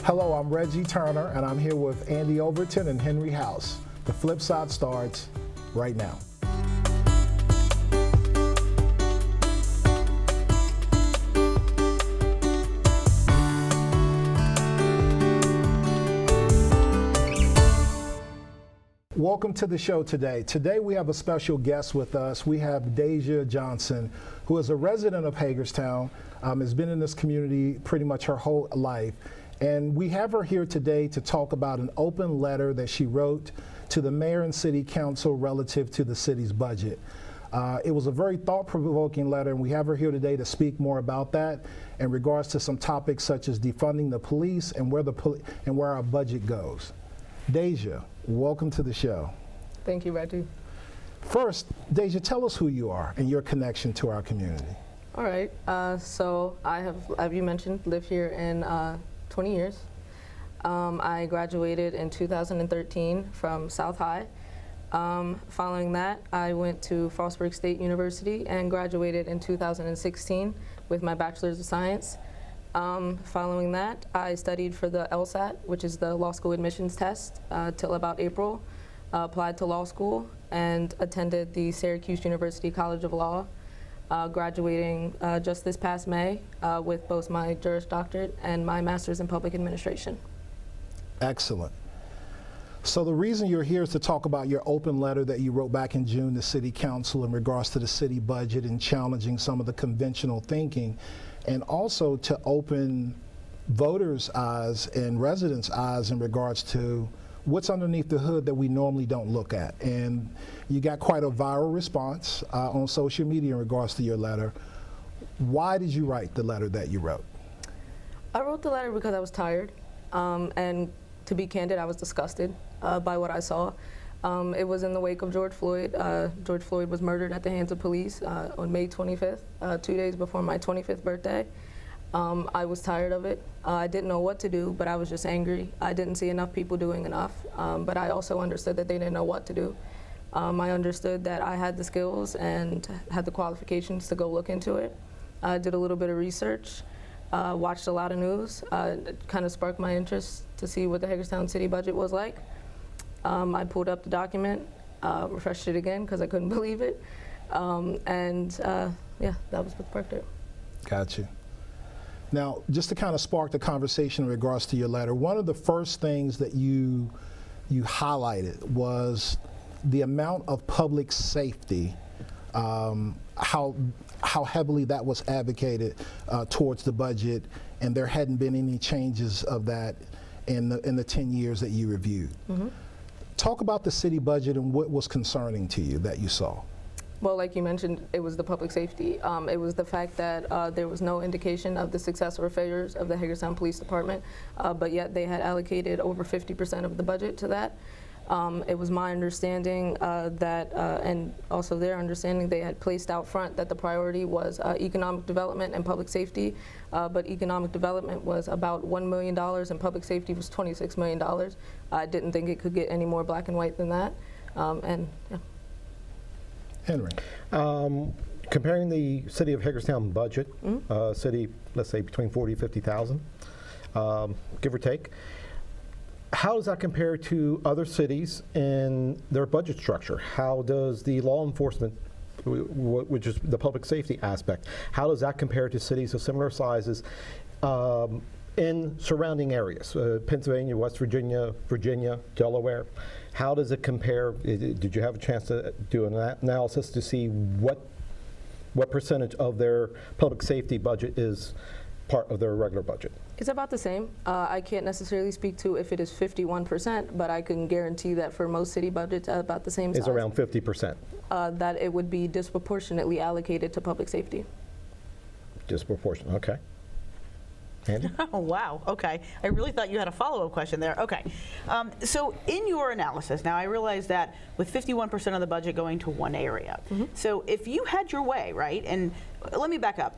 Hello, I'm Reggie Turner, and I'm here with Andy Overton and Henry House. The FlipSide starts right now. Welcome to the show today. Today we have a special guest with us. We have Deja Johnson, who is a resident of Hagerstown, has been in this community pretty much her whole life. And we have her here today to talk about an open letter that she wrote to the mayor and city council relative to the city's budget. It was a very thought-provoking letter, and we have her here today to speak more about that in regards to some topics such as defunding the police and where our budget goes. Deja, welcome to the show. Thank you, Reggie. First, Deja, tell us who you are and your connection to our community. All right, so I have, as you mentioned, lived here in 20 years. I graduated in 2013 from South High. Following that, I went to Frostburg State University and graduated in 2016 with my Bachelor's of Science. Following that, I studied for the LSAT, which is the law school admissions test, till about April. Applied to law school and attended the Syracuse University College of Law, graduating just this past May with both my Juris Doctorate and my Master's in Public Administration. Excellent. So the reason you're here is to talk about your open letter that you wrote back in June to City Council in regards to the city budget and challenging some of the conventional thinking, and also to open voters' eyes and residents' eyes in regards to what's underneath the hood that we normally don't look at. And you got quite a viral response on social media in regards to your letter. Why did you write the letter that you wrote? I wrote the letter because I was tired, and to be candid, I was disgusted by what I saw. It was in the wake of George Floyd. George Floyd was murdered at the hands of police on May 25th, 2 days before my 25th birthday. I was tired of it. I didn't know what to do, but I was just angry. I didn't see enough people doing enough, but I also understood that they didn't know what to do. I understood that I had the skills and had the qualifications to go look into it. I did a little bit of research, watched a lot of news. It kind of sparked my interest to see what the Hagerstown city budget was like. I pulled up the document, refreshed it again because I couldn't believe it, yeah, that was what sparked it. Gotcha. Now, just to kind of spark the conversation in regards to your letter, one of the first things that you highlighted was the amount of public safety, how heavily that was advocated towards the budget, and there hadn't been any changes of that in the 10 years that you reviewed. Mm-hmm. Talk about the city budget and what was concerning to you that you saw. Well, like you mentioned, it was the public safety. It was the fact that there was no indication of the success or failures of the Hagerstown Police Department, but yet they had allocated over 50% of the budget to that. It was my understanding and also their understanding, they had placed out front that the priority was economic development and public safety, but economic development was about $1 million and public safety was $26 million. I didn't think it could get any more black and white than that, and yeah. Henry. Comparing the city of Hagerstown budget, city, let's say between 40 and 50,000, give or take. How does that compare to other cities in their budget structure? How does the law enforcement, which is the public safety aspect, how does that compare to cities of similar sizes in surrounding areas? Pennsylvania, West Virginia, Delaware. How does it compare? Did you have a chance to do an analysis to see what percentage of their public safety budget is part of their regular budget? It's about the same. I can't necessarily speak to if it is 51%, but I can guarantee that for most city budgets about the same size. It's around 50%. That it would be disproportionately allocated to public safety. Disproportionate, okay. Andy? Oh, wow, okay. I really thought you had a follow-up question there. Okay, so in your analysis, now I realize that with 51% of the budget going to one area, so if you had your way, right, and let me back up.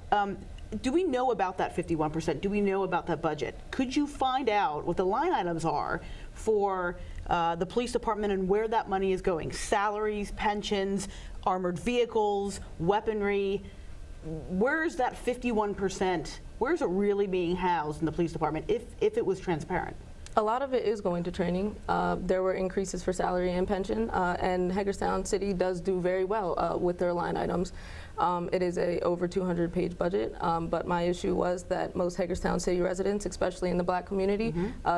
Do we know about that 51%? Do we know about that budget? Could you find out what the line items are for the police department and where that money is going? Salaries, pensions, armored vehicles, weaponry. where's that 51%? Where's it really being housed in the police department if it was transparent? A lot of it is going to training. There were increases for salary and pension, and Hagerstown City does do very well with their line items. It is a over 200-page budget, but my issue was that most Hagerstown City residents, especially in the Black community,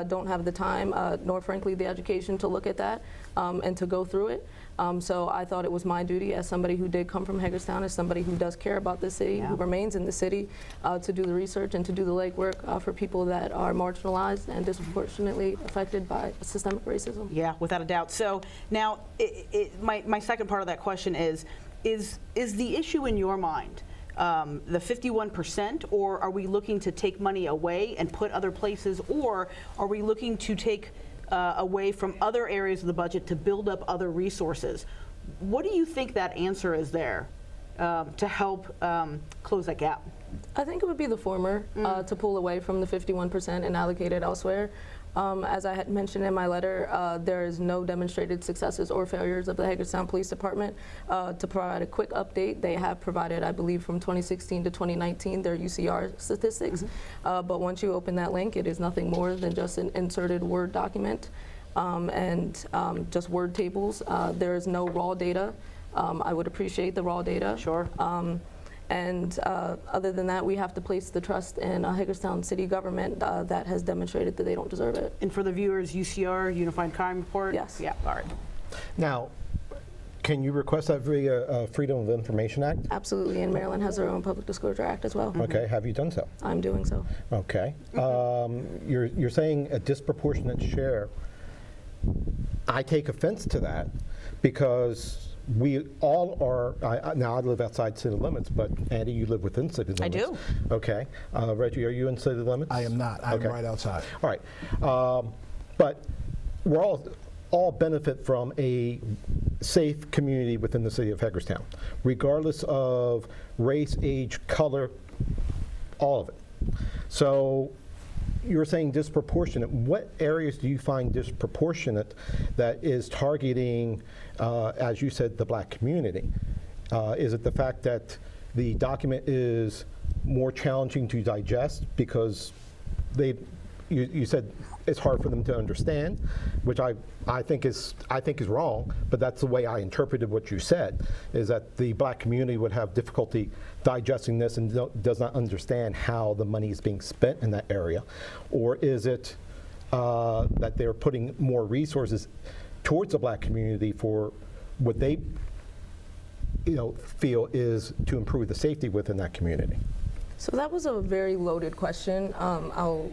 don't have the time, nor frankly the education to look at that and to go through it. So I thought it was my duty as somebody who did come from Hagerstown, as somebody who does care about the city, who remains in the city, to do the research and to do the legwork for people that are marginalized and disproportionately affected by systemic racism. Yeah, without a doubt. So now, my second part of that question is the issue in your mind the 51%, or are we looking to take money away and put other places, or are we looking to take away from other areas of the budget to build up other resources? What do you think that answer is there to help close that gap? I think it would be the former, to pull away from the 51% and allocate it elsewhere. As I had mentioned in my letter, there is no demonstrated successes or failures of the Hagerstown Police Department. To provide a quick update, they have provided, I believe, from 2016 to 2019, their UCR statistics. But once you open that link, it is nothing more than just an inserted Word document and just word tables. There is no raw data. I would appreciate the raw data. Sure. And other than that, we have to place the trust in Hagerstown City government that has demonstrated that they don't deserve it. And for the viewers, UCR, Unified Crime Report? Yes. Yeah, all right. Now, can you request that via Freedom of Information Act? Absolutely, and Maryland has their own Public Disclosure Act as well. Okay, have you done so? I'm doing so. Okay. You're saying a disproportionate share. I take offense to that because we all are, now I live outside city limits, but Andy, you live within city limits. I do. Okay. Reggie, are you in city limits? I am not. I'm Okay. right outside. All right. But we're all benefit from a safe community within the city of Hagerstown, regardless of race, age, color, all of it. So you're saying disproportionate. What areas do you find disproportionate that is targeting, as you said, the Black community? Is it the fact that the document is more challenging to digest because you said it's hard for them to understand, which I think is wrong, but that's the way I interpreted what you said, is that the Black community would have difficulty digesting this and does not understand how the money is being spent in that area? Or is it that they're putting more resources towards the Black community for what they feel is to improve the safety within that community? So that was a very loaded question. I'll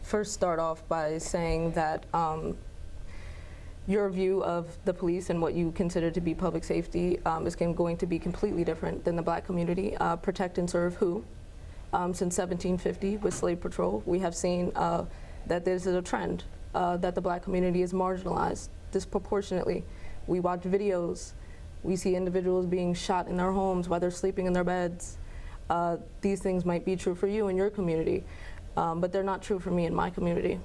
first start off by saying that your view of the police and what you consider to be public safety is going to be completely different than the Black community. Protect and serve who? Since 1750 with slave patrol, we have seen that this is a trend, that the Black community is marginalized disproportionately. We watch videos, we see individuals being shot in their homes while they're sleeping in their beds. These things might be true for you in your community, but they're not true for me in my community.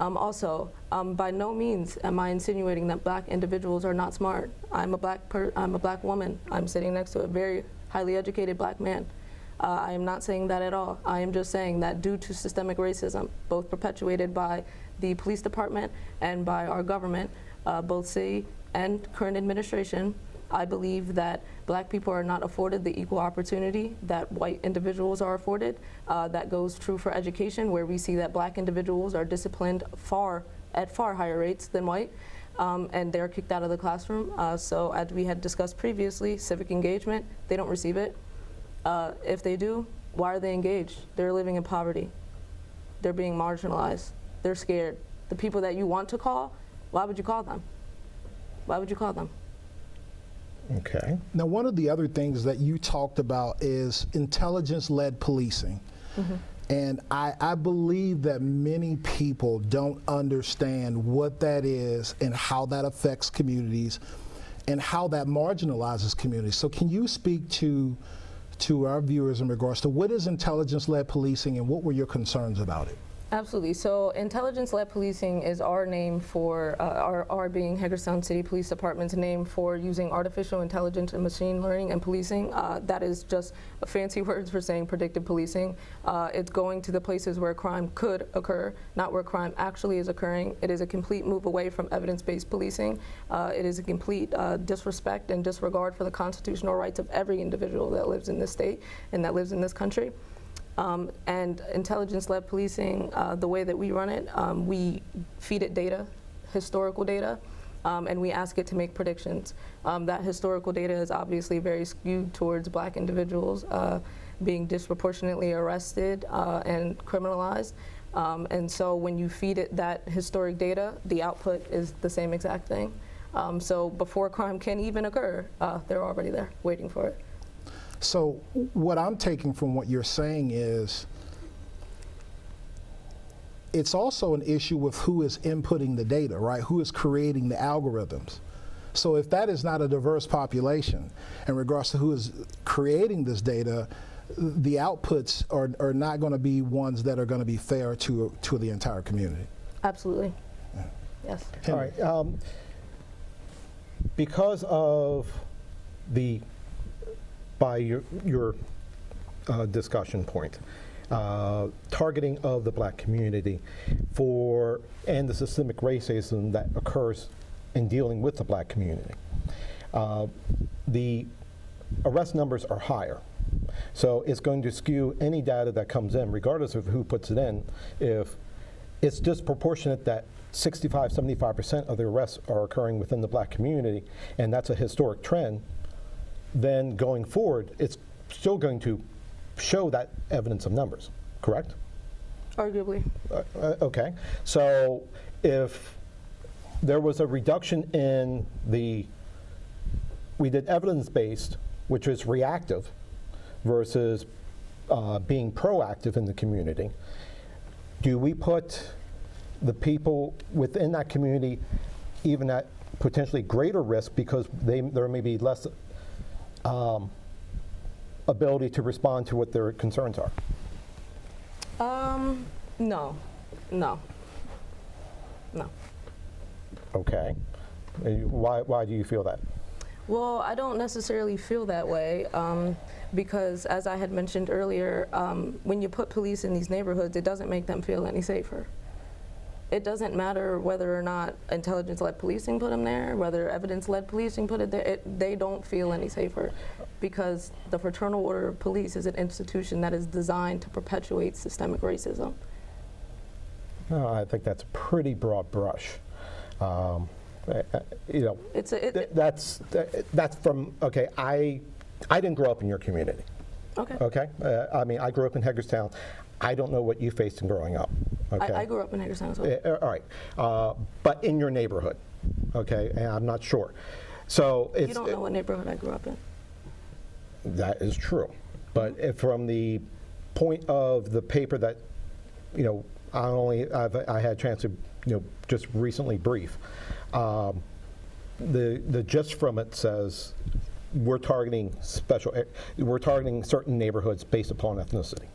Also, by no means am I insinuating that Black individuals are not smart. I'm a Black woman. I'm sitting next to a very highly educated Black man. I am not saying that at all. I am just saying that due to systemic racism, both perpetuated by the police department and by our government, both city and current administration, I believe that Black people are not afforded the equal opportunity that white individuals are afforded. That goes true for education, where we see that Black individuals are disciplined at far higher rates than white, and they're kicked out of the classroom. So as we had discussed previously, civic engagement, they don't receive it. If they do, why are they engaged? They're living in poverty. They're being marginalized. They're scared. The people that you want to call, why would you call them? Why would you call them? Okay. Now, one of the other things that you talked about is intelligence-led policing. Mm-hmm. And I believe that many people don't understand what that is and how that affects communities and how that marginalizes communities. So can you speak to our viewers in regards to what is intelligence-led policing and what were your concerns about it? Absolutely. So intelligence-led policing is our name for, our being Hagerstown City Police Department's name for using artificial intelligence and machine learning and policing. That is just fancy words for saying predictive policing. It's going to the places where crime could occur, not where crime actually is occurring. It is a complete move away from evidence-based policing. It is a complete disrespect and disregard for the constitutional rights of every individual that lives in this state and that lives in this country. And intelligence-led policing, the way that we run it, we feed it data, historical data, and we ask it to make predictions. That historical data is obviously very skewed towards Black individuals being disproportionately arrested and criminalized. And so when you feed it that historic data, the output is the same exact thing. So before crime can even occur, they're already there waiting for it. So what I'm taking from what you're saying is it's also an issue with who is inputting the data, right? Who is creating the algorithms. So if that is not a diverse population in regards to who is creating this data, the outputs are not going to be ones that are going to be fair to the entire community. Absolutely. Yeah. Yes. All right. Because of the, by your discussion point, targeting of the Black community and the systemic racism that occurs in dealing with the Black community, the arrest numbers are higher. So it's going to skew any data that comes in, regardless of who puts it in. If it's disproportionate that 65, 75% of the arrests are occurring within the Black community, and that's a historic trend, then going forward, it's still going to show that evidence of numbers, correct? Arguably. Okay, so if there was a reduction in we did evidence-based, which is reactive, versus being proactive in the community, do we put the people within that community even at potentially greater risk because there may be less ability to respond to what their concerns are? No. Okay. Why do you feel that? Well, I don't necessarily feel that way because, as I had mentioned earlier, when you put police in these neighborhoods, it doesn't make them feel any safer. It doesn't matter whether or not intelligence-led policing put them there, whether evidence-led policing put it there, they don't feel any safer because the Fraternal Order of Police is an institution that is designed to perpetuate systemic racism. No, I think that's a pretty broad brush. You know, that's from, okay, I didn't grow up in your community. Okay. Okay? I mean, I grew up in Hagerstown. I don't know what you faced in growing up. Okay? I grew up in Hagerstown as well. All right. But in your neighborhood, okay? And I'm not sure. So it's... You don't know what neighborhood I grew up in. That is true. But if from the point of the paper that, you know, I had a chance to, you know, just recently brief, the gist from it says we're targeting certain neighborhoods based upon ethnicity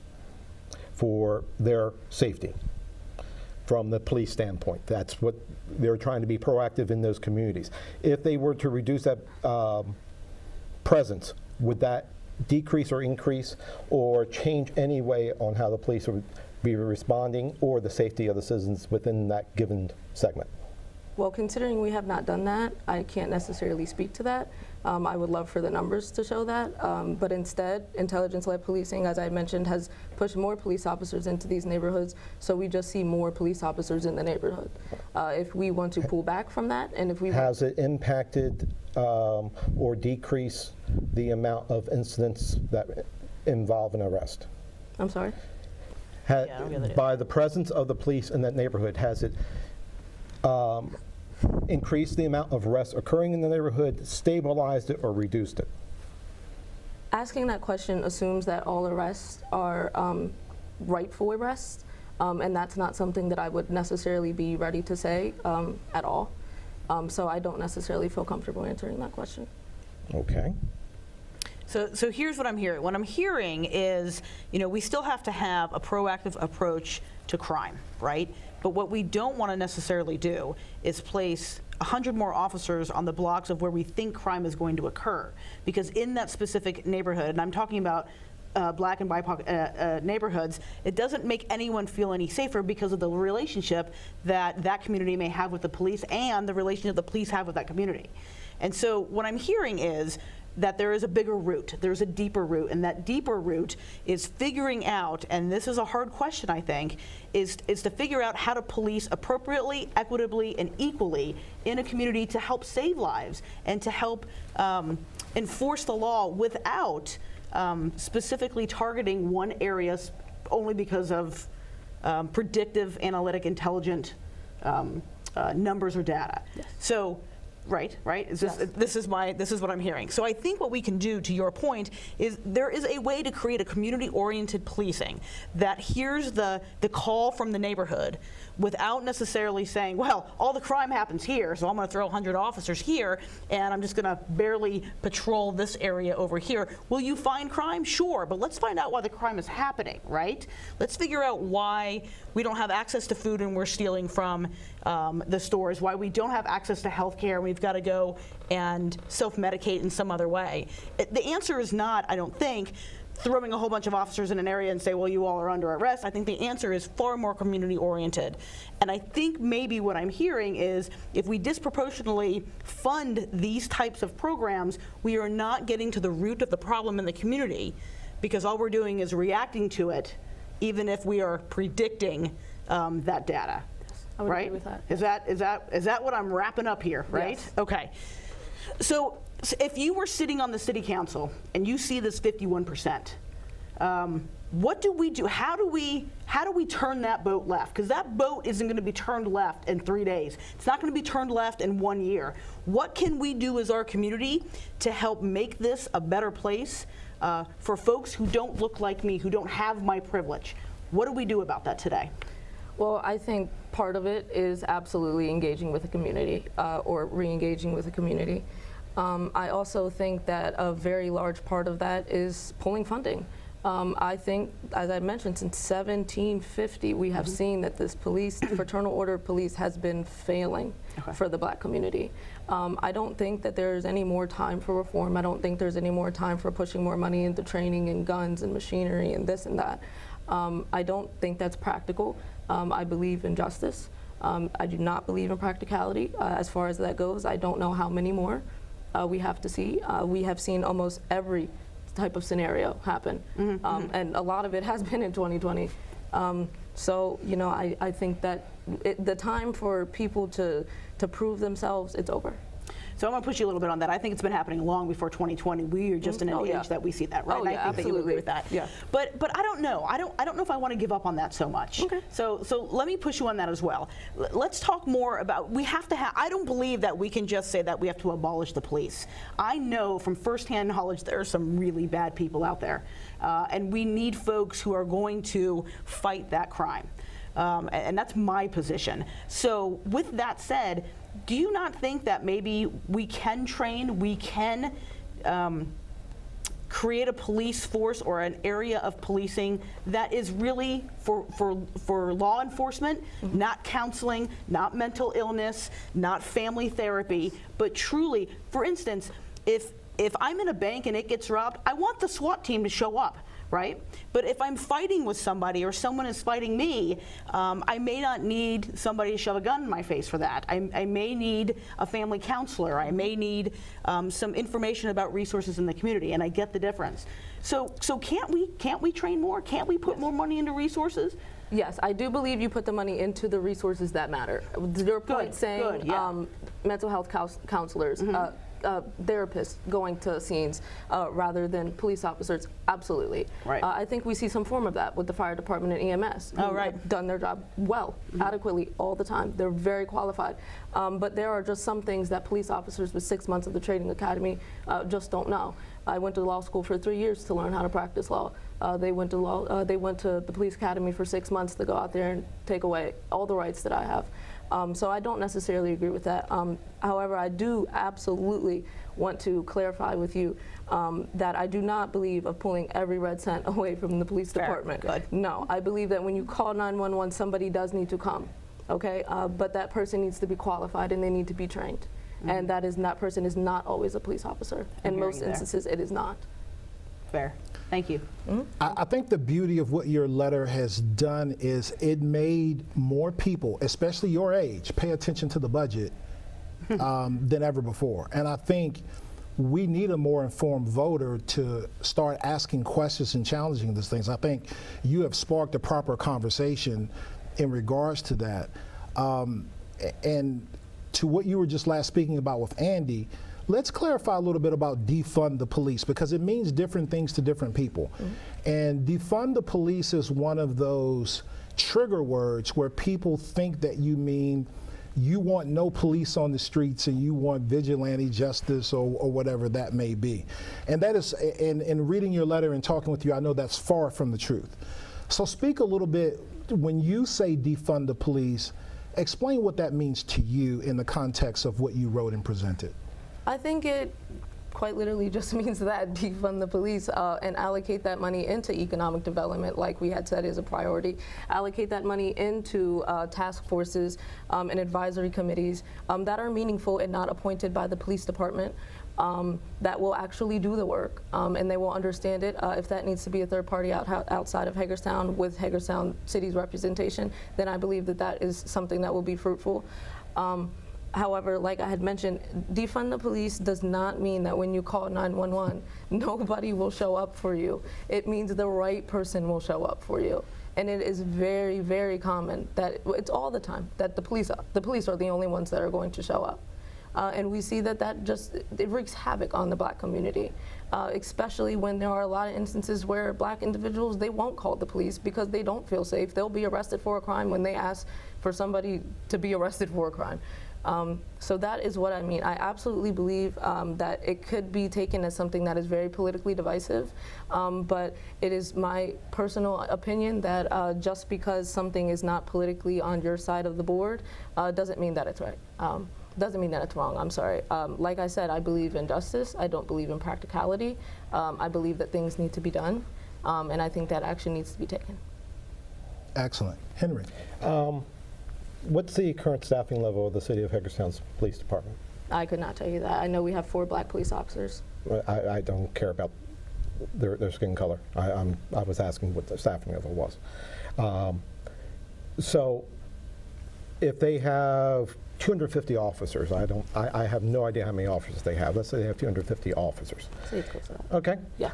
for their safety from the police standpoint. That's what they're trying to be proactive in those communities. If they were to reduce that presence, would that decrease or increase or change any way on how the police would be responding or the safety of the citizens within that given segment? Well, considering we have not done that, I can't necessarily speak to that. I would love for the numbers to show that, but instead, intelligence-led policing, as I mentioned, has pushed more police officers into these neighborhoods, so we just see more police officers in the neighborhood. If we want to pull back from that, and if we... Has it impacted or decreased the amount of incidents that involve an arrest? I'm sorry? By the presence of the police in that neighborhood, has it increased the amount of arrests occurring in the neighborhood, stabilized it, or reduced it? Asking that question assumes that all arrests are rightful arrests, and that's not something that I would necessarily be ready to say at all. So I don't necessarily feel comfortable answering that question. Okay. So here's what I'm hearing. What I'm hearing is, we still have to have a proactive approach to crime, right? But what we don't want to necessarily do is place 100 more officers on the blocks of where we think crime is going to occur. Because in that specific neighborhood, and I'm talking about Black and BIPOC neighborhoods, it doesn't make anyone feel any safer because of the relationship that community may have with the police and the relationship the police have with that community. And so what I'm hearing is that there is a bigger root, there's a deeper root, and that deeper root is figuring out, and this is a hard question, I think, is to figure out how to police appropriately, equitably, and equally in a community to help save lives and to help enforce the law without specifically targeting one area only because of predictive, analytic, intelligent numbers or data. Yes. So. Right. This is what I'm hearing. So I think what we can do, to your point, is there is a way to create a community-oriented policing that hears the call from the neighborhood without necessarily saying, well, all the crime happens here, so I'm going to throw 100 officers here, and I'm just going to barely patrol this area over here. Will you find crime? Sure, but let's find out why the crime is happening, right? Let's figure out why we don't have access to food and we're stealing from the stores, why we don't have access to health care, we've got to go and self-medicate in some other way. The answer is not, I don't think, throwing a whole bunch of officers in an area and say, well, you all are under arrest. I think the answer is far more community-oriented. And I think maybe what I'm hearing is if we disproportionately fund these types of programs, we are not getting to the root of the problem in the community, because all we're doing is reacting to it, even if we are predicting that data. I would right? agree with that. Is that what I'm wrapping up here, right? Yes. Okay. So if you were sitting on the city council and you see this 51%, what do we do? How do we turn that boat left? Because that boat isn't going to be turned left in 3 days. It's not going to be turned left in 1 year. What can we do as our community to help make this a better place for folks who don't look like me, who don't have my privilege? What do we do about that today? Well, I think part of it is absolutely engaging with the community or re-engaging with the community. I also think that a very large part of that is pulling funding. I think, as I mentioned, since 1750, we have seen that this police, fraternal order of police, has been failing for the Black community. I don't think that there's any more time for reform. I don't think there's any more time for pushing more money into training and guns and machinery and this and that. I don't think that's practical. I believe in justice. I do not believe in practicality. As far as that goes, I don't know how many more we have to see. We have seen almost every type of scenario happen, and a lot of it has been in 2020. So, I think that the time for people to prove themselves, it's over. So I'm going to push you a little bit on that. I think it's been happening long before 2020. We are just in an age that we see that, right? Oh, And yeah, I think that you agree with that. Yeah. But I don't know. I don't know if I want to give up on that so much. Okay. So let me push you on that as well. Let's talk more about, we have to have, I don't believe that we can just say that we have to abolish the police. I know from firsthand knowledge there are some really bad people out there. And we need folks who are going to fight that crime. And that's my position. So with that said, do you not think that maybe we can train, we can create a police force or an area of policing that is really for law enforcement, not counseling, not mental illness, not family therapy, but truly, for instance, if I'm in a bank and it gets robbed, I want the SWAT team to show up. Right? But if I'm fighting with somebody or someone is fighting me, I may not need somebody to shove a gun in my face for that. I may need a family counselor. I may need some information about resources in the community, and I get the difference. So can't we train more? Can't we put more money into resources? Yes, I do believe you put the money into the resources that matter. Your point saying mental health counselors, therapists going to scenes rather than police officers, absolutely. Right. I think we see some form of that with the fire department and EMS. Who have done their job well, adequately, all the time. They're very qualified. But there are just some things that police officers with 6 months of the training academy just don't know. I went to law school for 3 years to learn how to practice law. They went to the police academy for 6 months to go out there and take away all the rights that I have. So I don't necessarily agree with that. However, I do absolutely want to clarify with you that I do not believe of pulling every red cent away from the police Fair. department. Good. No, I believe that when you call 911, somebody does need to come, okay? But that person needs to be qualified and they need to be trained. And that person is not always a police officer. In hearing most you there. instances, it is not. Fair. Thank you. I think the beauty of what your letter has done is it made more people, especially your age, pay attention to the budget than ever before. And I think we need a more informed voter to start asking questions and challenging these things. I think you have sparked a proper conversation in regards to that. And to what you were just last speaking about with Andy, let's clarify a little bit about defund the police, because it means different things to different people. And defund the police is one of those trigger words where people think that you mean you want no police on the streets and you want vigilante justice or whatever that may be. And that is, in reading your letter and talking with you, I know that's far from the truth. So speak a little bit, when you say defund the police, explain what that means to you in the context of what you wrote and presented. I think it quite literally just means that defund the police and allocate that money into economic development, like we had said is a priority. Allocate that money into task forces and advisory committees that are meaningful and not appointed by the police department, that will actually do the work and they will understand it. If that needs to be a third party outside of Hagerstown with Hagerstown City's representation, then I believe that that is something that will be fruitful. However, like I had mentioned, defund the police does not mean that when you call 911, nobody will show up for you. It means the right person will show up for you. And it is very, very common that it's all the time that the police are the only ones that are going to show up. And we see that it wreaks havoc on the black community, especially when there are a lot of instances where black individuals, they won't call the police because they don't feel safe. They'll be arrested for a crime when they ask for somebody to be arrested for a crime. So that is what I mean. I absolutely believe that it could be taken as something that is very politically divisive, but it is my personal opinion that just because something is not politically on your side of the board doesn't mean that it's right. Doesn't mean that it's wrong, I'm sorry. Like I said, I believe in justice. I don't believe in practicality. I believe that things need to be done, and I think that action needs to be taken. Excellent. Henry. What's the current staffing level of the City of Hagerstown's police department? I could not tell you that. I know we have 4 black police officers. I don't care about their skin color. I was asking what the staffing level was. So if they have 250 officers, I have no idea how many officers they have. Let's say they have 250 officers. Say it's close to that. Okay. Yeah.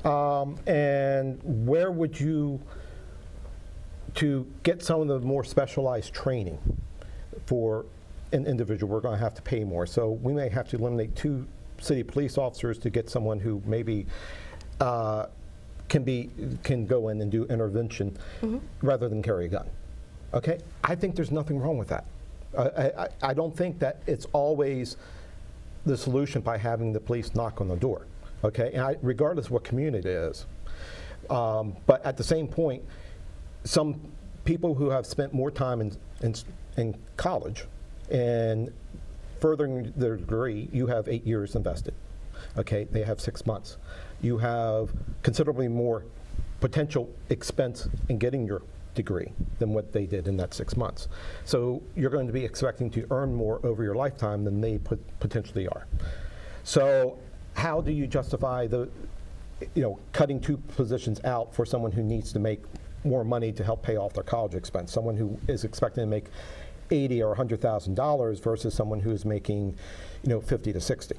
And where would you, to get some of the more specialized training for an individual, we're going to have to pay more. So we may have to eliminate 2 city police officers to get someone who maybe can go in and do intervention rather than carry a gun. Okay? I think there's nothing wrong with that. I don't think that it's always the solution by having the police knock on the door. Okay? And regardless of what community it is. But at the same point, some people who have spent more time in college and furthering their degree, you have 8 years invested. Okay, they have 6 months. You have considerably more potential expense in getting your degree than what they did in that 6 months. So you're going to be expecting to earn more over your lifetime than they potentially are. So how do you justify cutting 2 positions out for someone who needs to make more money to help pay off their college expense? Someone who is expecting to make $80,000 or $100,000 versus someone who is making, $50,000 to $60,000.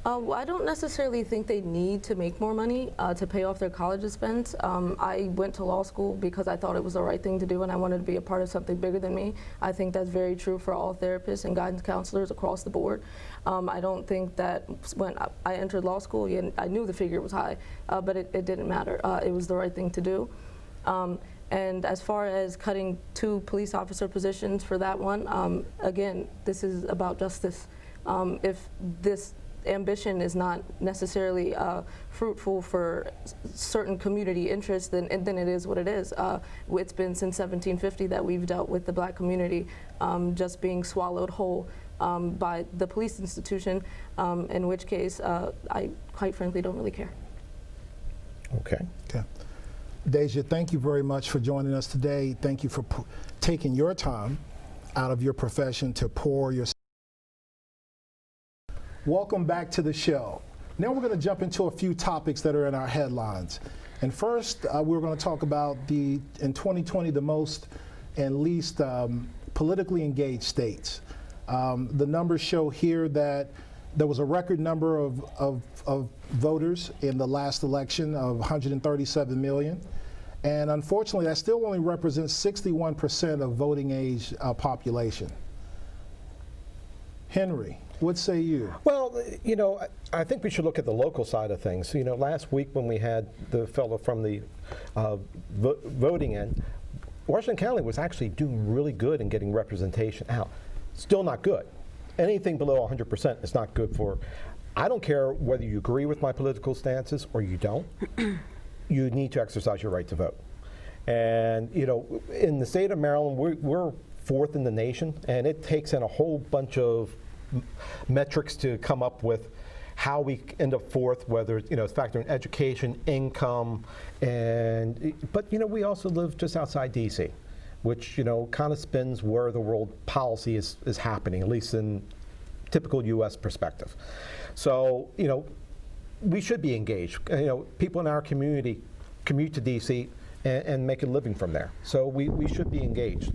Well, I don't necessarily think they need to make more money to pay off their college expense. I went to law school because I thought it was the right thing to do and I wanted to be a part of something bigger than me. I think that's very true for all therapists and guidance counselors across the board. I don't think that when I entered law school, I knew the figure was high, but it didn't matter. It was the right thing to do. And as far as cutting 2 police officer positions for that one, again, this is about justice. If ambition is not necessarily fruitful for certain community interests, then it is what it is. It's been since 1750 that we've dealt with the black community just being swallowed whole by the police institution, in which case I quite frankly don't really care. Okay. Okay. Deja, thank you very much for joining us today. Thank you for taking your time out of your profession to pour your. Welcome back to the show. Now we're going to jump into a few topics that are in our headlines. And first, we're going to talk about in 2020, the most and least politically engaged states. The numbers show here that there was a record number of voters in the last election of 137 million. And unfortunately, that still only represents 61% of voting age population. Henry, what say you? Well, you know, I think we should look at the local side of things. You know, last week when we had the fellow from the voting end, Washington County was actually doing really good in getting representation out. Still not good. Anything below 100% is not good for. I don't care whether you agree with my political stances or you don't. You need to exercise your right to vote. And you know, in the state of Maryland, we're fourth in the nation, and it takes in a whole bunch of metrics to come up with how we end up fourth, whether you know it's factoring education, income, but you know we also live just outside D.C., which you know kind of spins where the world policy is happening, at least in typical U.S. perspective. So you know we should be engaged. You know, people in our community commute to D.C. and make a living from there. So we should be engaged.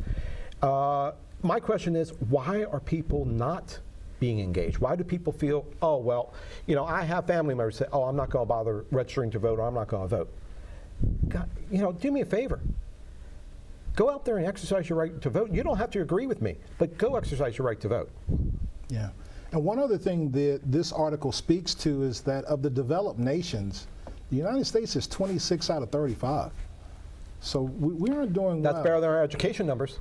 My question is, why are people not being engaged? Why do people feel, oh, well, you know, I have family members say, oh, I'm not going to bother registering to vote, or I'm not going to vote. God, you know, do me a favor. Go out there and exercise your right to vote. You don't have to agree with me, but go exercise your right to vote. Yeah. And one other thing that this article speaks to is that of the developed nations, the United States is 26 out of 35. So we aren't doing well. That's better than our education numbers.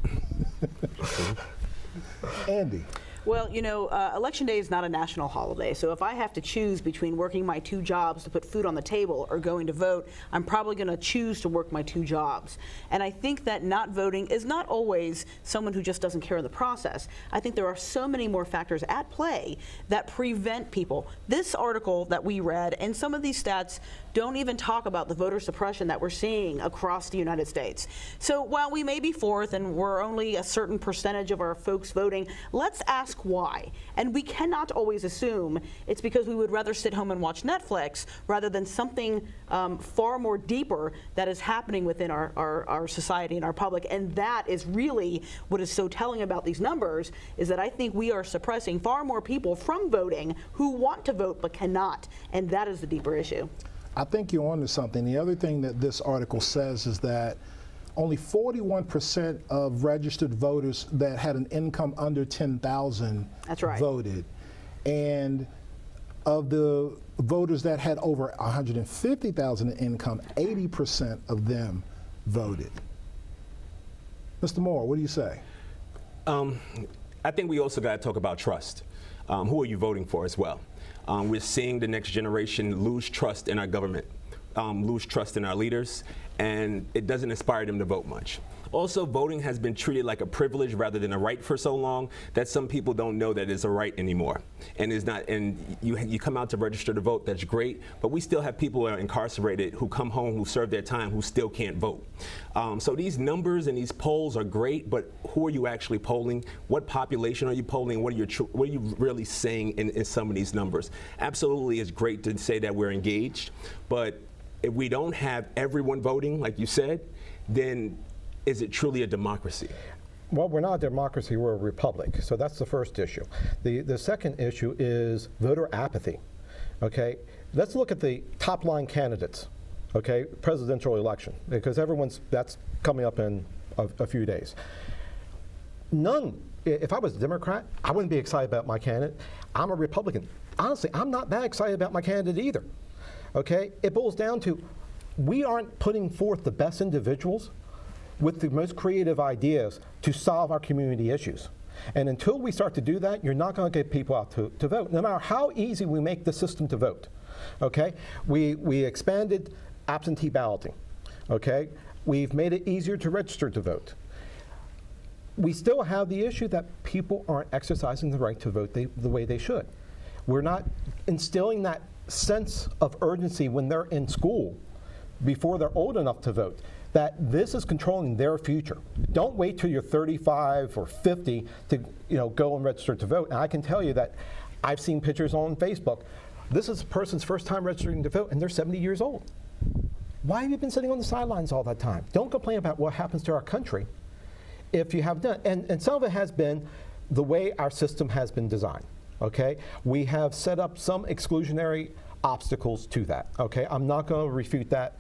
Andy. Well, you know, Election Day is not a national holiday, so if I have to choose between working my 2 jobs to put food on the table or going to vote, I'm probably going to choose to work my 2 jobs. And I think that not voting is not always someone who just doesn't care in the process. I think there are so many more factors at play that prevent people. This article that we read and some of these stats don't even talk about the voter suppression that we're seeing across the United States. So while we may be fourth and we're only a certain percentage of our folks voting, let's ask why. And we cannot always assume it's because we would rather sit home and watch Netflix rather than something far more deeper that is happening within our society and our public. And that is really what is so telling about these numbers, is that I think we are suppressing far more people from voting who want to vote but cannot. And that is the deeper issue. I think you're onto something. The other thing that this article says is that only 41% of registered voters that had an income under 10,000 That's right. voted. And of the voters that had over 150,000 in income, 80% of them voted. Mr. Moore, what do you say? I think we also got to talk about trust. Who are you voting for as well? We're seeing the next generation lose trust in our government, lose trust in our leaders, and it doesn't inspire them to vote much. Also, voting has been treated like a privilege rather than a right for so long that some people don't know that it's a right anymore. And is not. And you come out to register to vote, that's great, but we still have people who are incarcerated who come home, who serve their time, who still can't vote. So these numbers and these polls are great, but who are you actually polling? What population are you polling? What are you really saying in some of these numbers? Absolutely, it's great to say that we're engaged, but if we don't have everyone voting, like you said, then is it truly a democracy? Well, we're not a democracy, we're a republic. So that's the first issue. The second issue is voter apathy. Okay, let's look at the top line candidates. Okay, presidential election, because that's coming up in a few days. None. If I was a Democrat, I wouldn't be excited about my candidate. I'm a Republican. Honestly, I'm not that excited about my candidate either. Okay, it boils down to we aren't putting forth the best individuals with the most creative ideas to solve our community issues. And until we start to do that, you're not going to get people out to vote, no matter how easy we make the system to vote. Okay? We expanded absentee balloting. Okay? We've made it easier to register to vote. We still have the issue that people aren't exercising the right to vote the way they should. We're not instilling that sense of urgency when they're in school before they're old enough to vote, that this is controlling their future. Don't wait till you're 35 or 50 to go and register to vote. And I can tell you that I've seen pictures on Facebook. This is a person's first time registering to vote, and they're 70 years old. Why have you been sitting on the sidelines all that time? Don't complain about what happens to our country if you have done. And some of it has been the way our system has been designed. Okay, we have set up some exclusionary obstacles to that. Okay, I'm not going to refute that.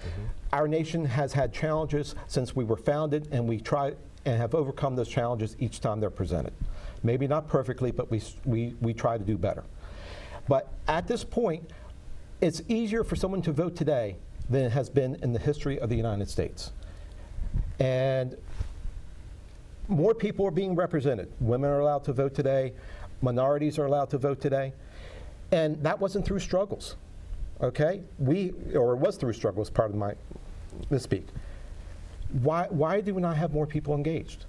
Our nation has had challenges since we were founded, and we try and have overcome those challenges each time they're presented. Maybe not perfectly, but we try to do better. But at this point, it's easier for someone to vote today than it has been in the history of the United States. And more people are being represented. Women are allowed to vote today. Minorities are allowed to vote today. And that wasn't through struggles, okay? It was through struggles, pardon my misspeak. Why do we not have more people engaged?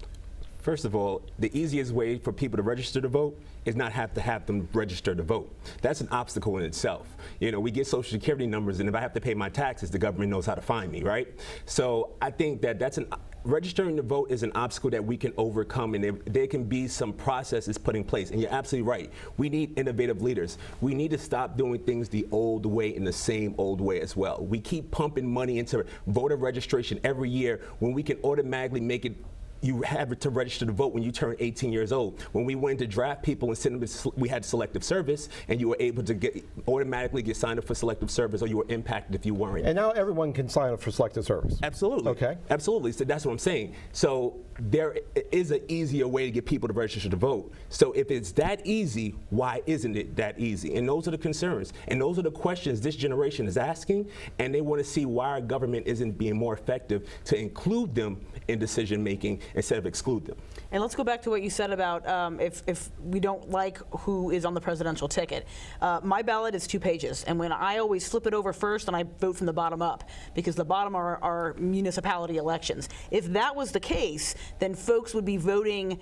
First of all, the easiest way for people to register to vote is not have to have them register to vote. That's an obstacle in itself. We get Social Security numbers, and if I have to pay my taxes, the government knows how to find me, right? So I think that registering to vote is an obstacle that we can overcome, and there can be some processes put in place. And you're absolutely right. We need innovative leaders. We need to stop doing things the old way in the same old way as well. We keep pumping money into voter registration every year when we can automatically make it. You have to register to vote when you turn 18 years old. When we went to draft people and send them, we had selective service, and you were able to automatically get signed up for selective service, or you were impacted if you weren't. And now everyone can sign up for selective service. Absolutely. Okay. Absolutely. So that's what I'm saying. So there is an easier way to get people to register to vote. So if it's that easy, why isn't it that easy? And those are the concerns. And those are the questions this generation is asking, and they want to see why our government isn't being more effective to include them in decision making instead of exclude them. And let's go back to what you said about if we don't like who is on the presidential ticket. My ballot is 2 pages, and when I always flip it over first, and I vote from the bottom up, because the bottom are municipality elections. If that was the case, then folks would be voting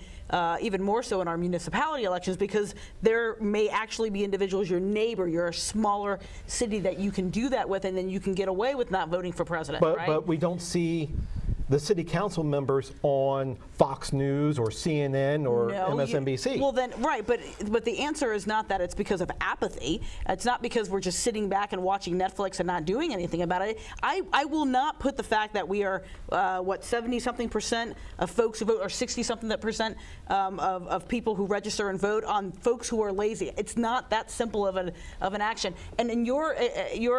even more so in our municipality elections, because there may actually be individuals, your neighbor, you're a smaller city that you can do that with, and then you can get away with not voting for president, right? But we don't see the city council members on Fox News or CNN or MSNBC. Well then, right, but the answer is not that it's because of apathy. It's not because we're just sitting back and watching Netflix and not doing anything about it. I will not put the fact that we are, 70-something% of folks who vote, or 60-something percent of people who register and vote on folks who are lazy. It's not that simple of an action. And in your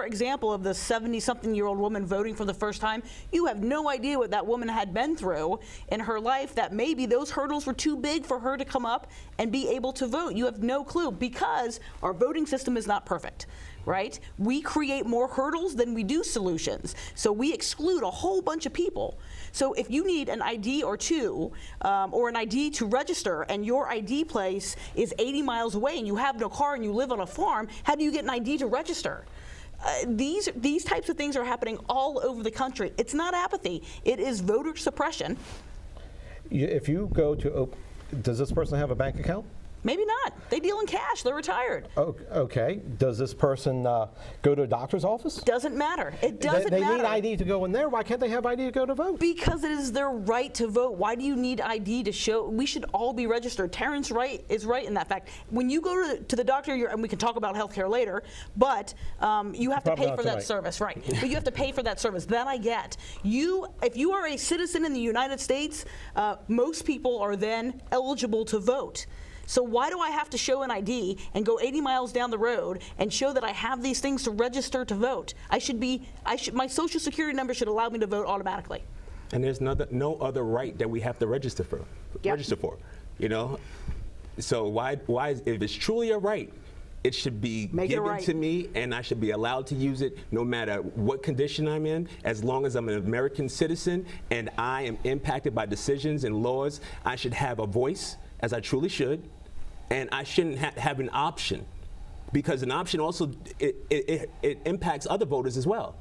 example of the 70-something-year-old woman voting for the first time, you have no idea what that woman had been through in her life, that maybe those hurdles were too big for her to come up and be able to vote. You have no clue, because our voting system is not perfect, right? We create more hurdles than we do solutions. So we exclude a whole bunch of people. So if you need an ID or two, or an ID to register, and your ID place is 80 miles away and you have no car and you live on a farm, how do you get an ID to register? These types of things are happening all over the country. It's not apathy. It is voter suppression. If you go to, does this person have a bank account? Maybe not. They deal in cash. They're retired. Okay. Does this person go to a doctor's office? Doesn't matter. It doesn't matter. They need ID to go in there. Why can't they have ID to go to vote? Because it is their right to vote. Why do you need ID to show? We should all be registered. Terrence Wright is right in that fact. When you go to the doctor, and we can talk about healthcare later, but you have to pay for that service, right? But you have to pay for that service. That I get. If you are a citizen in the United States, most people are then eligible to vote. So why do I have to show an ID and go 80 miles down the road and show that I have these things to register to vote? My Social Security number should allow me to vote automatically. And there's no other right that we have to register for. So why if it's truly a right, it should be given to me, and I should be allowed to use it no matter what condition I'm in, as long as I'm an American citizen and I am impacted by decisions and laws. I should have a voice as I truly should, and I shouldn't have an option, because an option also it impacts other voters as well.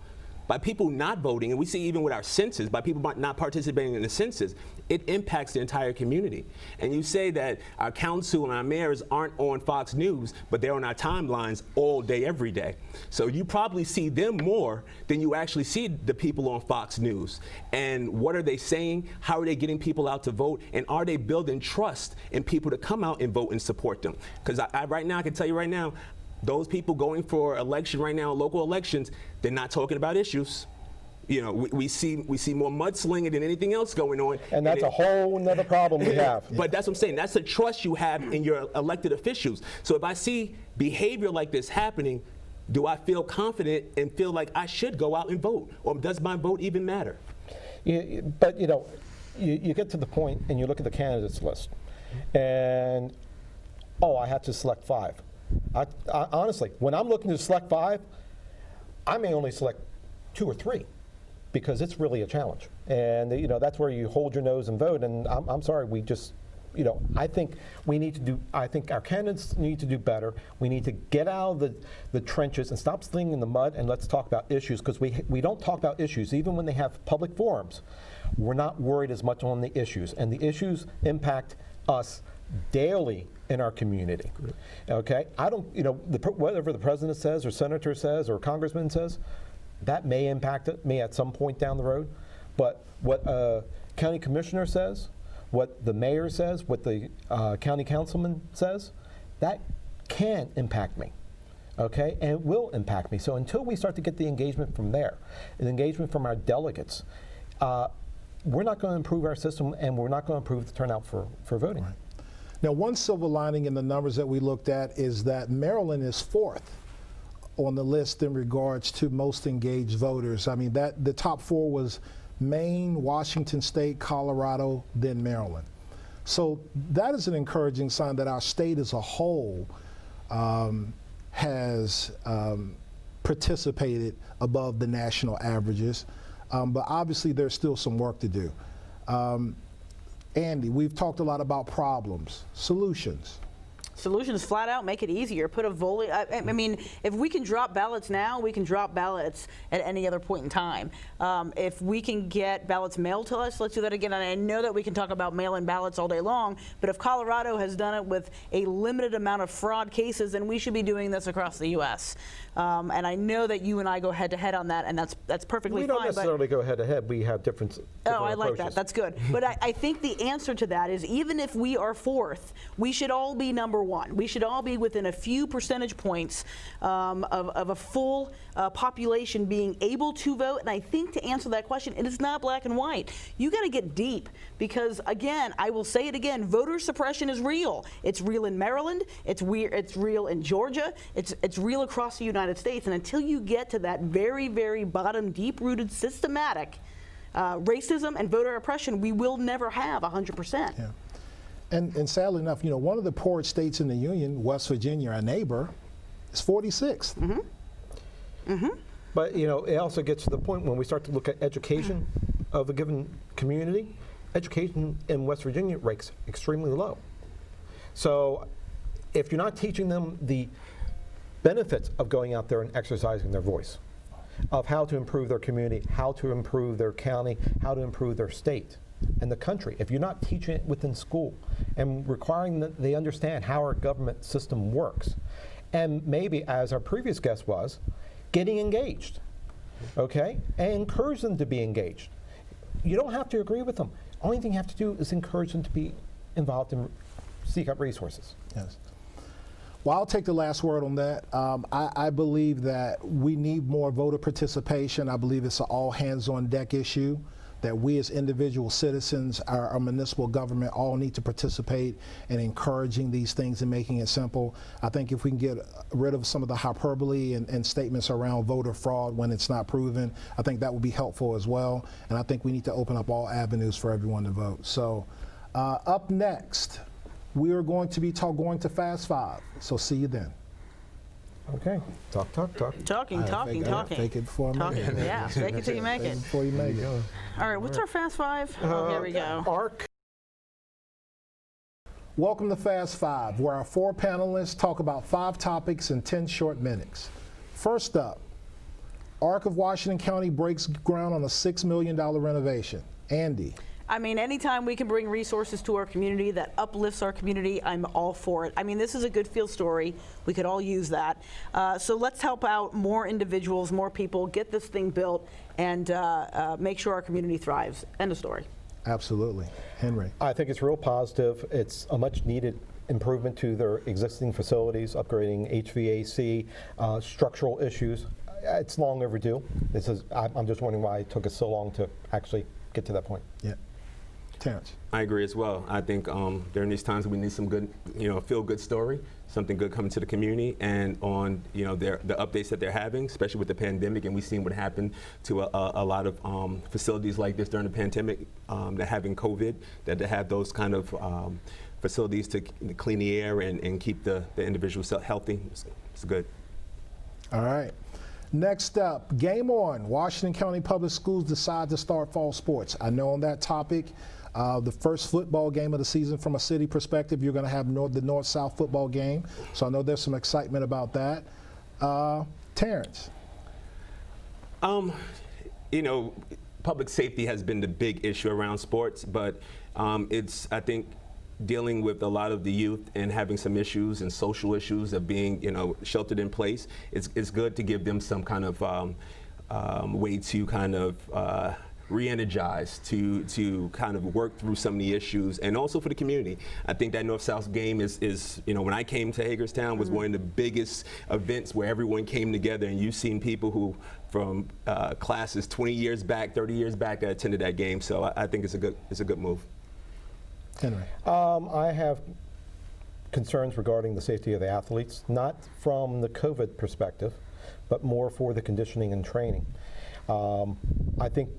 By people not voting, and we see even with our census, by people not participating in the census, it impacts the entire community. And you say that our council and our mayors aren't on Fox News, but they're on our timelines all day, every day. So you probably see them more than you actually see the people on Fox News. And what are they saying? How are they getting people out to vote? And are they building trust in people to come out and vote and support them? Because right now, I can tell you right now, those people going for election right now, local elections, they're not talking about issues. You know, we see more mudslinging than anything else going on. And that's a whole nother problem we have. But that's what I'm saying. That's the trust you have in your elected officials. So if I see behavior like this happening, do I feel confident and feel like I should go out and vote? Or does my vote even matter? But, you know, you get to the point and you look at the candidates list, and, I have to select 5. I honestly, when I'm looking to select 5, I may only select 2 or 3 because it's really a challenge. And you know, that's where you hold your nose and vote. And I'm sorry, we just, you know, I think we need to do, I think our candidates need to do better. We need to get out of the trenches and stop staying in the mud, and let's talk about issues, because we don't talk about issues. Even when they have public forums, we're not worried as much on the issues. And the issues impact us daily in our community. Okay, I don't, you know, whatever the president says or senator says or congressman says, that may impact me at some point down the road. But what a county commissioner says, what the mayor says, what the county councilman says, that can impact me. Okay, and it will impact me. So until we start to get the engagement from there, the engagement from our delegates, we're not going to improve our system, and we're not going to improve the turnout for voting. Right. Now, one silver lining in the numbers that we looked at is that Maryland is 4th on the list in regards to most engaged voters. I mean, that the top 4 was Maine, Washington State, Colorado, then Maryland. So that is an encouraging sign that our state as a whole has participated above the national averages. But obviously, there's still some work to do. Andy, we've talked a lot about problems, solutions. Solutions flat out make it easier. Put a volley. I mean, if we can drop ballots now, we can drop ballots at any other point in time. If we can get ballots mailed to us, let's do that again. And I know that we can talk about mail-in ballots all day long, but if Colorado has done it with a limited amount of fraud cases, then we should be doing this across the U.S. And I know that you and I go head-to-head on that, and that's perfectly fine. We don't necessarily go head-to-head. We have different I like approaches. that. That's good. But I think the answer to that is, even if we are 4th, we should all be number 1. We should all be within a few percentage points of a full population being able to vote. And I think to answer that question, it is not black and white. You got to get deep, because again, I will say it again, voter suppression is real. It's real in Maryland. It's real in Georgia. It's real across the United States. And until you get to that very, very bottom, deep-rooted, systematic racism and voter oppression, we will never have 100%. Yeah. And sadly enough, you know, one of the poorest states in the union, West Virginia, our neighbor, is 46th. Mm-hmm. Mm-hmm. But, you know, it also gets to the point when we start to look at education of a given community, education in West Virginia ranks extremely low. So if you're not teaching them the benefits of going out there and exercising their voice, of how to improve their community, how to improve their county, how to improve their state and the country, if you're not teaching it within school and requiring that they understand how our government system works, and maybe, as our previous guest was, getting engaged, okay, and encourage them to be engaged. You don't have to agree with them. Only thing you have to do is encourage them to be involved and seek out resources. Yes. Well, I'll take the last word on that. I believe that we need more voter participation. I believe it's an all hands on deck issue, that we as individual citizens, our municipal government, all need to participate in encouraging these things and making it simple. I think if we can get rid of some of the hyperbole and statements around voter fraud when it's not proven, I think that would be helpful as well. And I think we need to open up all avenues for everyone to vote. So up next, we are going to be going to Fast Five. So see you then. Okay. Talk. Talking. Fake it before I make it. Yeah, fake it till you make Fake it. it before you make it. All right, what's our Fast Five? Oh, here we go. ARC. Welcome to Fast Five, where our 4 panelists talk about 5 topics in 10 short minutes. First up, Arc of Washington County breaks ground on a $6 million renovation. Andy. I mean, anytime we can bring resources to our community that uplifts our community, I'm all for it. I mean, this is a good field story. We could all use that. So let's help out more individuals, more people, get this thing built, and make sure our community thrives. End of story. Absolutely. Henry. I think it's real positive. It's a much needed improvement to their existing facilities, upgrading HVAC, structural issues. It's long overdue. I'm just wondering why it took us so long to actually get to that point. Yeah. Terrence. I agree as well. I think during these times we need some good, feel-good story, something good coming to the community, and on the updates that they're having, especially with the pandemic, and we've seen what happened to a lot of facilities like this during the pandemic, that having COVID, that they have those kind of facilities to clean the air and keep the individuals healthy. It's good. All right. Next up, game on. Washington County Public Schools decide to start fall sports. I know on that topic, the first football game of the season from a city perspective, you're going to have the North-South football game. So I know there's some excitement about that. Terrence. Public safety has been the big issue around sports, but it's, I think, dealing with a lot of the youth and having some issues and social issues of being, sheltered in place. It's good to give them some kind of way to kind of re-energize, to kind of work through some of the issues, and also for the community. I think that North-South game is when I came to Hagerstown, was one of the biggest events where everyone came together, and you've seen people who from classes 20 years back, 30 years back that attended that game. So I think it's a good move. Henry. I have concerns regarding the safety of the athletes, not from the COVID perspective, but more for the conditioning and training. I think,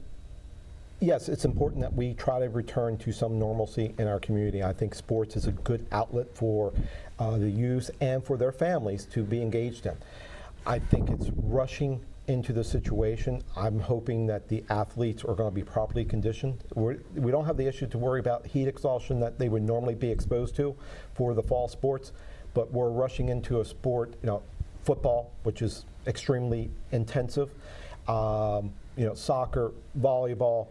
yes, it's important that we try to return to some normalcy in our community. I think sports is a good outlet for the youth and for their families to be engaged in. I think it's rushing into the situation. I'm hoping that the athletes are going to be properly conditioned. We don't have the issue to worry about heat exhaustion that they would normally be exposed to for the fall sports, but we're rushing into a sport, football, which is extremely intensive, soccer, volleyball.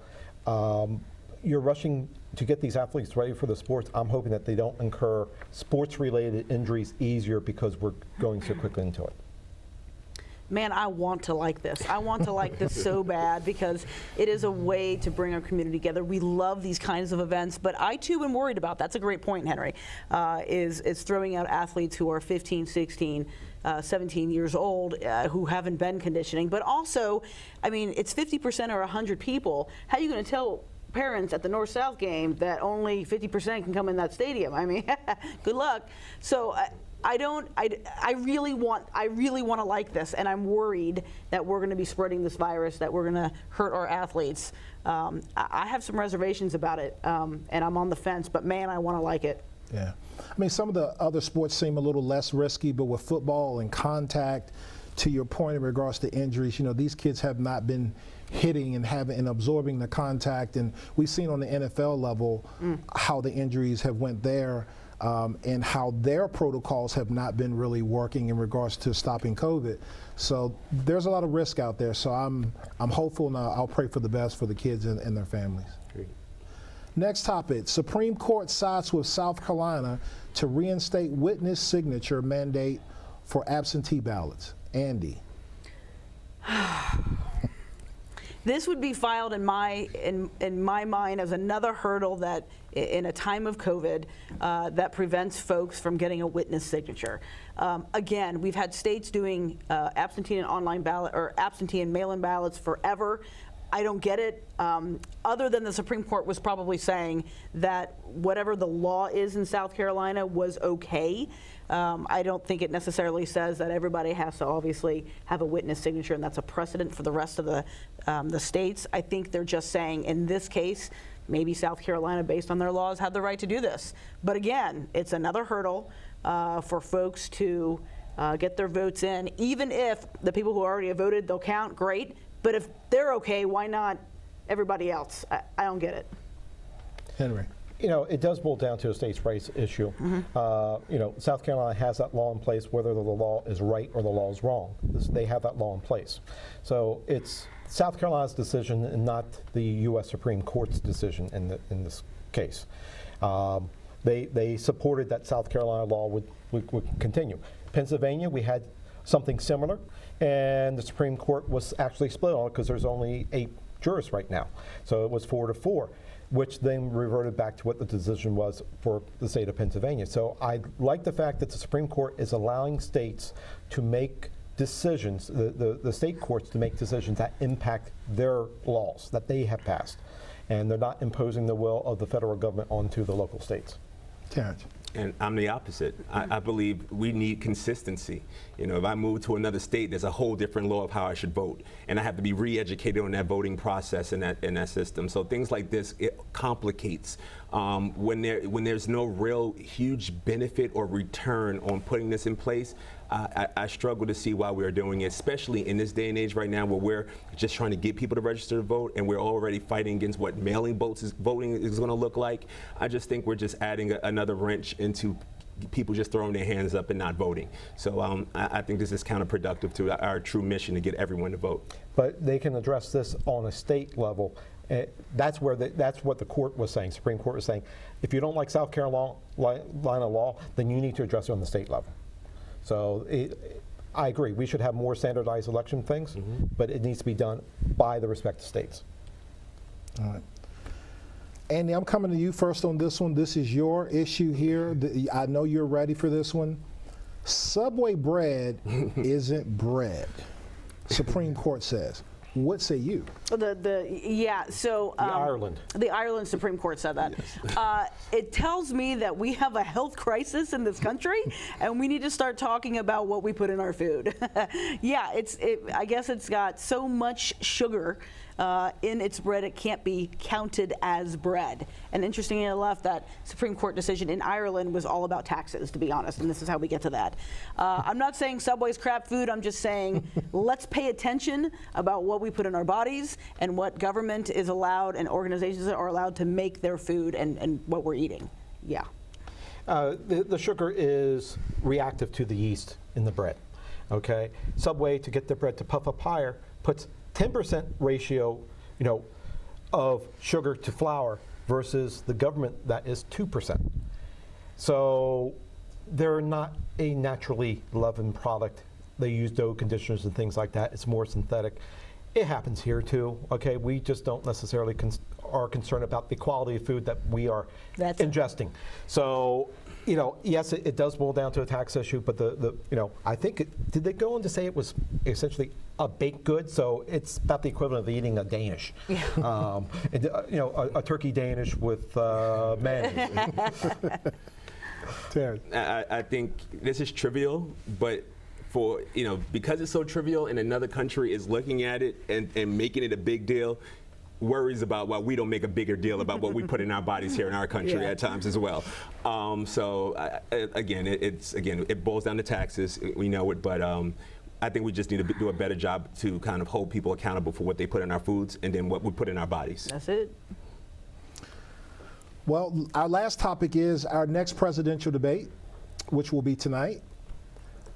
You're rushing to get these athletes ready for the sports. I'm hoping that they don't incur sports-related injuries easier because we're going so quickly into it. Man, I want to like this. I want to like this so bad because it is a way to bring our community together. We love these kinds of events, but I too am worried about, that's a great point, Henry, is throwing out athletes who are 15, 16, 17 years old who haven't been conditioning. But also, I mean, it's 50% or 100 people. How are you going to tell parents at the North-South game that only 50% can come in that stadium? I mean, good luck. So I really want to like this, and I'm worried that we're going to be spreading this virus, that we're going to hurt our athletes. I have some reservations about it, and I'm on the fence, but man, I want to like it. Yeah. I mean, some of the other sports seem a little less risky, but with football and contact, to your point in regards to injuries, these kids have not been hitting and absorbing the contact, and we've seen on the NFL level how the injuries have went there. And how their protocols have not been really working in regards to stopping COVID. So there's a lot of risk out there. So I'm hopeful, and I'll pray for the best for the kids and their families. Great. Next topic, Supreme Court sides with South Carolina to reinstate witness signature mandate for absentee ballots. Andy. This would be filed in my mind as another hurdle that, in a time of COVID, that prevents folks from getting a witness signature. Again, we've had states doing absentee and online ballot or absentee and mail-in ballots forever. I don't get it, other than the Supreme Court was probably saying that whatever the law is in South Carolina was okay. I don't think it necessarily says that everybody has to obviously have a witness signature, and that's a precedent for the rest of the states. I think they're just saying in this case, maybe South Carolina, based on their laws, had the right to do this. But again, it's another hurdle for folks to get their votes in, even if the people who already have voted, they'll count, great. But if they're okay, why not everybody else? I don't get it. Henry. it does boil down to a states' rights issue. South Carolina has that law in place, whether the law is right or the law is wrong. They have that law in place. So it's South Carolina's decision and not the U.S. Supreme Court's decision in this case. They supported that South Carolina law would continue. Pennsylvania, we had something similar, and the Supreme Court was actually split on it because there's only 8 jurists right now. So it was 4-4, which then reverted back to what the decision was for the state of Pennsylvania. So I like the fact that the Supreme Court is allowing states to make decisions, the state courts to make decisions that impact their laws that they have passed. And they're not imposing the will of the federal government onto the local states. Terrence. And I'm the opposite. I believe we need consistency. If I move to another state, there's a whole different law of how I should vote, and I have to be re-educated on that voting process and that system. So things like this, it complicates. When there's no real huge benefit or return on putting this in place, I struggle to see why we're doing it, especially in this day and age right now where we're just trying to get people to register to vote, and we're already fighting against what mailing voting is going to look like. I just think we're just adding another wrench into people just throwing their hands up and not voting. So I think this is counterproductive to our true mission to get everyone to vote. But they can address this on a state level. That's what the court was saying. Supreme Court was saying, if you don't like South Carolina law, then you need to address it on the state level. So I agree. We should have more standardized election things, but it needs to be done by the respective states. All right. Andy, I'm coming to you first on this one. This is your issue here. I know you're ready for this one. Subway bread isn't bread, Supreme Court says. What say you? So Ireland. The Ireland Supreme Court said that. Yes. It tells me that we have a health crisis in this country, and we need to start talking about what we put in our food. I guess it's got so much sugar in its bread it can't be counted as bread. And interestingly enough, that Supreme Court decision in Ireland was all about taxes, to be honest, and this is how we get to that. I'm not saying Subway's crap food. I'm just saying let's pay attention about what we put in our bodies and what government is allowed and organizations are allowed to make their food and what we're eating. Yeah. The sugar is reactive to the yeast in the bread. Okay. Subway, to get the bread to puff up higher, puts 10% ratio, of sugar to flour versus the government that is 2%. So they're not a naturally leavened product. They use dough conditioners and things like that. It's more synthetic. It happens here too. Okay, we just don't necessarily are concerned about the quality of food that we are ingesting. So, yes, it does boil down to a tax issue, but I think did they go on to say it was essentially a baked good? So it's about the equivalent of eating a Danish. Yeah. A turkey Danish with mayonnaise. Terrence. I think this is trivial, but because it's so trivial and another country is looking at it and making it a big deal, worries about why we don't make a bigger deal about what we put in our bodies here in our country at times as well. It boils down to taxes. We know it, but I think we just need to do a better job to kind of hold people accountable for what they put in our foods and then what we put in our bodies. That's it. Well, our last topic is our next presidential debate, which will be tonight.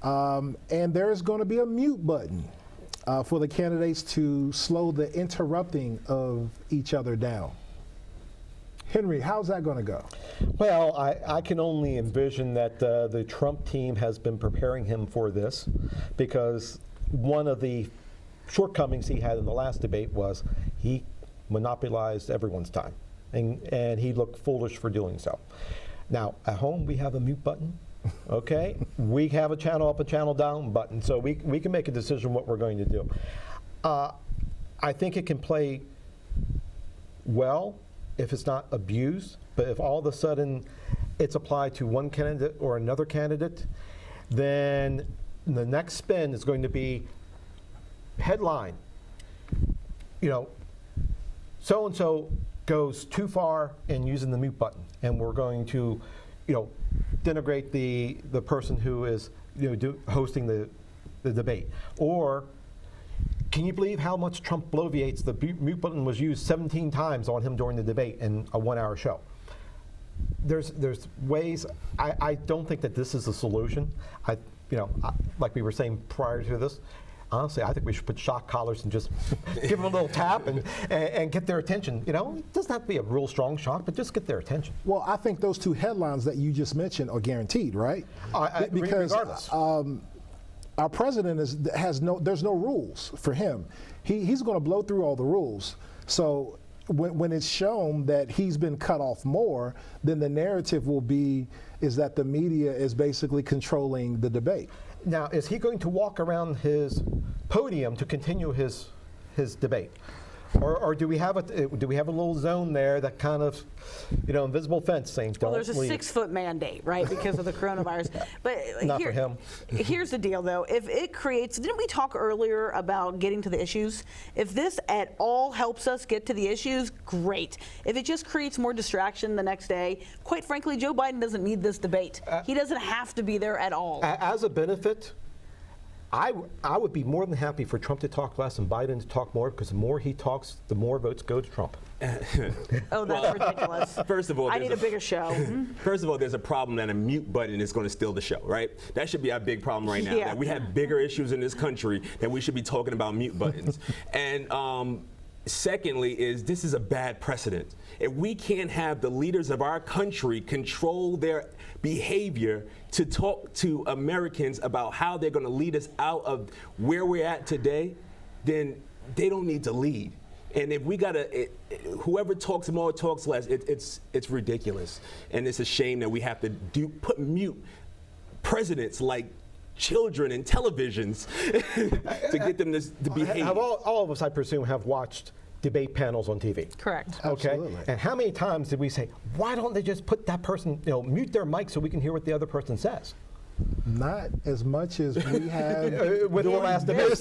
And there is going to be a mute button for the candidates to slow the interrupting of each other down. Henry, how's that going to go? Well, I can only envision that the Trump team has been preparing him for this, because one of the shortcomings he had in the last debate was he monopolized everyone's time, and he looked foolish for doing so. Now, at home, we have a mute button. Okay, we have a channel up, a channel down button, so we can make a decision what we're going to do. I think it can play well if it's not abused, but if all of a sudden it's applied to one candidate or another candidate, then the next spin is going to be headline. So-and-so goes too far in using the mute button, and we're going to denigrate the person who is hosting the debate. Or can you believe how much Trump bloviates? The mute button was used 17 times on him during the debate in a 1-hour show. there's ways. I don't think that this is the solution. Like we were saying prior to this, honestly, I think we should put shock collars and just give them a little tap and get their attention. It doesn't have to be a real strong shock, but just get their attention. Well, I think those two headlines that you just mentioned are guaranteed, right? Because regardless. Our president there's no rules for him. He's going to blow through all the rules. So when it's shown that he's been cut off more, then the narrative is that the media is basically controlling the debate. Now, is he going to walk around his podium to continue his debate? Or do we have a little zone there that kind of, invisible fence saying don't Well, there's a leave. 6-foot mandate, right, because of the coronavirus. But Not for him. Here's the deal, though. If it creates, didn't we talk earlier about getting to the issues? If this at all helps us get to the issues, great. If it just creates more distraction the next day, quite frankly, Joe Biden doesn't need this debate. He doesn't have to be there at all. As a benefit, I would be more than happy for Trump to talk less and Biden to talk more, because the more he talks, the more votes go to Trump. Oh, that's ridiculous. First of all, I need a bigger show. First of all, there's a problem that a mute button is going to steal the show, right? That should be our big problem right now. Yeah. That we have bigger issues in this country that we should be talking about mute buttons. And secondly, this is a bad precedent. If we can't have the leaders of our country control their behavior to talk to Americans about how they're going to lead us out of where we're at today, then they don't need to lead. And if we whoever talks more talks less, it's ridiculous. And it's a shame that we have to put mute presidents like children in televisions to get them to behave. All of us, I presume, have watched debate panels on TV. Correct. Okay. Absolutely. And how many times did we say, why don't they just put that person, mute their mic so we can hear what the other person says? Not as much as we have With the last debate.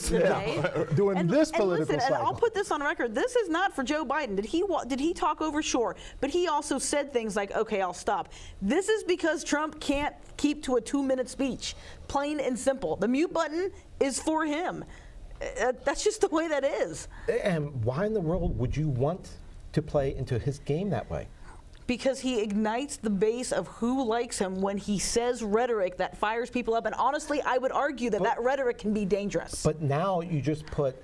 during this political listen, cycle. And I'll put this on record. This is not for Joe Biden. Did he talk over? Sure. But he also said things like, okay, I'll stop. This is because Trump can't keep to a 2-minute speech. Plain and simple. The mute button is for him. That's just the way that is. And why in the world would you want to play into his game that way? Because he ignites the base of who likes him when he says rhetoric that fires people up. And honestly, I would argue that rhetoric can be dangerous. But now you just put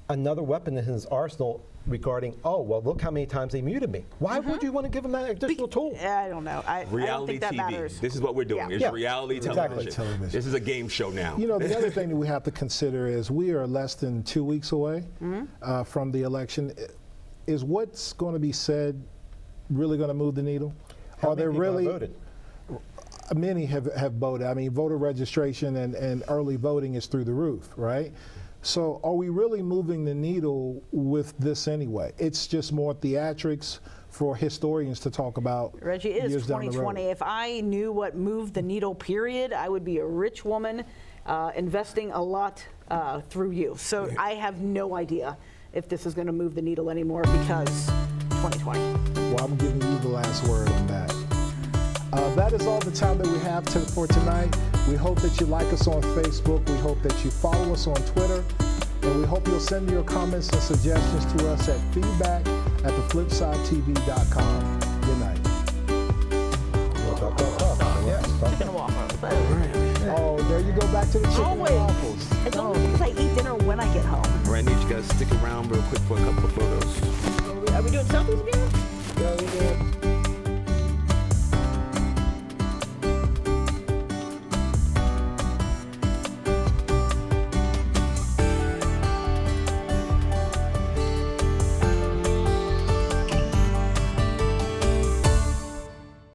another weapon in his arsenal regarding, oh, well, look how many times they muted me. Why would you want to give him that additional tool? I don't know. I don't Reality think that TV. matters. This is what we're doing. Yeah. It's reality Exactly. television. This is a game show now. The other thing that we have to consider is we are less than 2 weeks away from the election. Is what's going to be said really going to move the needle? How Are many there people have really voted? Many have voted. I mean, voter registration and early voting is through the roof, right? So are we really moving the needle with this anyway? It's just more theatrics for historians to talk about. Reggie, it is years down the 2020. road. If I knew what moved the needle, period, I would be a rich woman investing a lot through you. So I have no idea if this is going to move the needle anymore because 2020. Well, I'm giving you the last word on that. That is all the time that we have for tonight. We hope that you like us on Facebook. We hope that you follow us on Twitter. And we hope you'll send your comments and suggestions to us at feedback@theflipsidetv.com. Good night. Chicken and waffles. Oh, there you go, back to the chicken Always. and waffles. It's only because I eat dinner when I get home. All right, I need you guys to stick around real quick for a couple of photos. Are we doing selfies again? Yeah, we did.